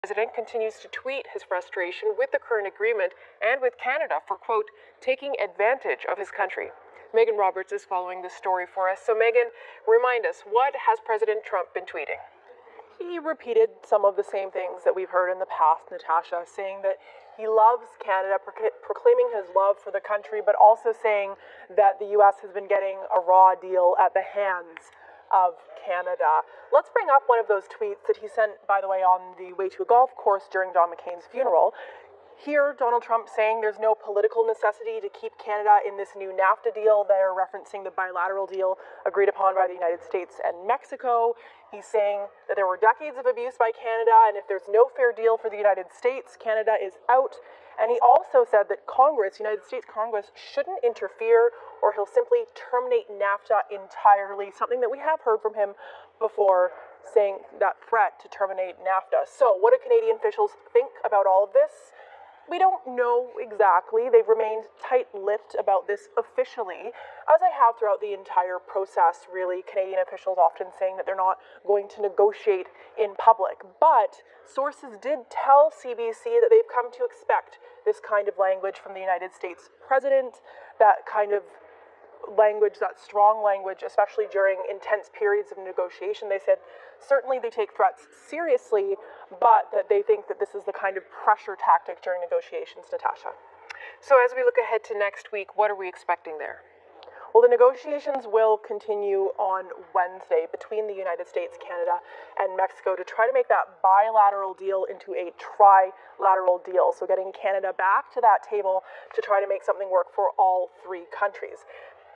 The president continues to tweet his frustration with the current agreement and with Canada for, quote, taking advantage of his country. Megan Roberts is following this story for us. So Megan, remind us, what has President Trump been tweeting? He repeated some of the same things that we've heard in the past, Natasha, saying that he loves Canada, proclaiming his love for the country, but also saying that the U.S. has been getting a raw deal at the hands of Canada. Let's bring up one of those tweets that he sent, by the way, on the way to a golf course during John McCain's funeral. Here, Donald Trump saying there's no political necessity to keep Canada in this new NAFTA deal. They're referencing the bilateral deal agreed upon by the United States and Mexico. He's saying that there were decades of abuse by Canada, and if there's no fair deal for the United States, Canada is out. And he also said that Congress, United States Congress, shouldn't interfere, or he'll simply terminate NAFTA entirely, something that we have heard from him before, saying that threat to terminate NAFTA. So what do Canadian officials think about all of this? We don't know exactly. They've remained tight-lipped about this officially, as I have throughout the entire process, really. Canadian officials often saying that they're not going to negotiate in public. But sources did tell CBC that they've come to expect this kind of language from the United States president, that kind of language, that strong language, especially during intense periods of negotiation. They said certainly they take threats seriously, but that they think that this is the kind of pressure tactic during negotiations, Natasha. So as we look ahead to next week, what are we expecting there? Well, the negotiations will continue on Wednesday between the United States, Canada, and Mexico to try to make that bilateral deal into a trilateral deal. So getting Canada back to that table to try to make something work for all three countries.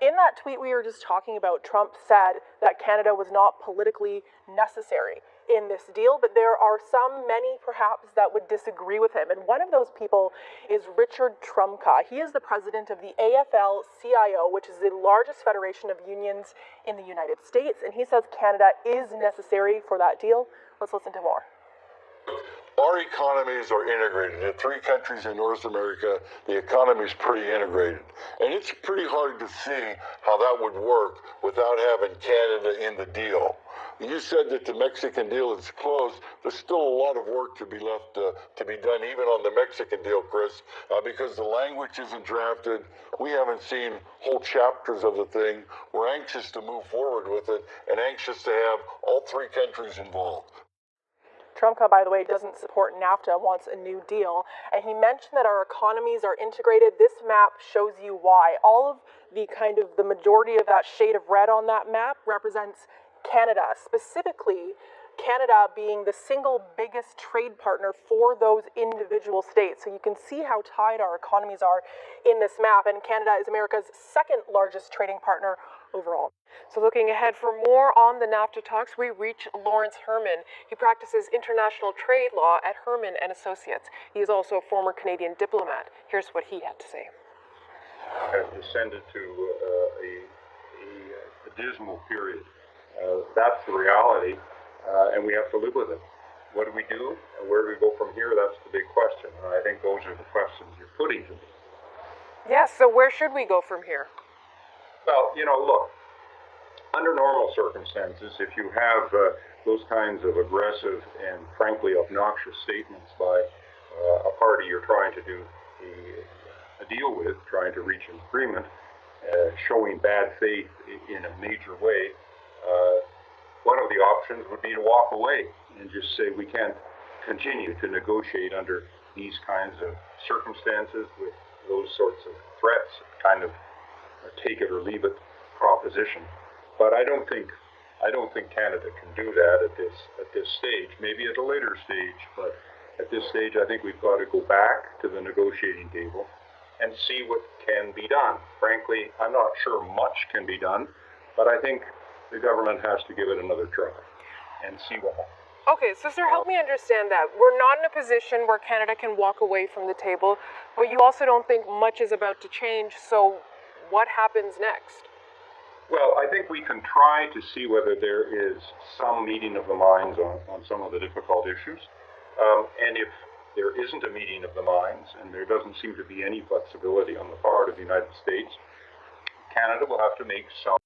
In that tweet we were just talking about, Trump said that Canada was not politically necessary in this deal, but there are many perhaps, that would disagree with him. And one of those people is Richard Trumka. He is the president of the AFL-CIO, which is the largest federation of unions in the United States, and he says Canada is necessary for that deal. Let's listen to more. Our economies are integrated. In 3 countries in North America, the economy is pretty integrated. And it's pretty hard to see how that would work without having Canada in the deal. You said that the Mexican deal is closed. There's still a lot of work to be left to be done, even on the Mexican deal, Chris, because the language isn't drafted. We haven't seen whole chapters of the thing. We're anxious to move forward with it and anxious to have all 3 countries involved. Trumka, by the way, doesn't support NAFTA, wants a new deal. And he mentioned that our economies are integrated. This map shows you why. All of the majority of that shade of red on that map represents Canada, specifically Canada being the single biggest trade partner for those individual states. So you can see how tied our economies are in this map. And Canada is America's second largest trading partner overall. So looking ahead for more on the NAFTA talks, we reach Lawrence Herman. He practices international trade law at Herman and Associates. He is also a former Canadian diplomat. Here's what he had to say. Have descended to a dismal period. That's the reality, and we have to live with it. What do we do? And where do we go from here? That's the big question. And I think those are the questions you're putting to me. Yes, so where should we go from here? Well, look, under normal circumstances, if you have those kinds of aggressive and frankly obnoxious statements by a party you're trying to do a deal with, trying to reach an agreement, showing bad faith in a major way, one of the options would be to walk away and just say we can't continue to negotiate under these kinds of circumstances with those sorts of threats, kind of take it or leave it proposition. But I don't think Canada can do that at this stage. Maybe at a later stage, but at this stage, I think we've got to go back to the negotiating table and see what can be done. Frankly, I'm not sure much can be done, but I think the government has to give it another try and see what happens. Okay, so sir, help me understand that. We're not in a position where Canada can walk away from the table, but you also don't think much is about to change, so what happens next? Well, I think we can try to see whether there is some meeting of the minds on some of the difficult issues. And if there isn't a meeting of the minds, and there doesn't seem to be any flexibility on the part of the United States, Canada will have to make some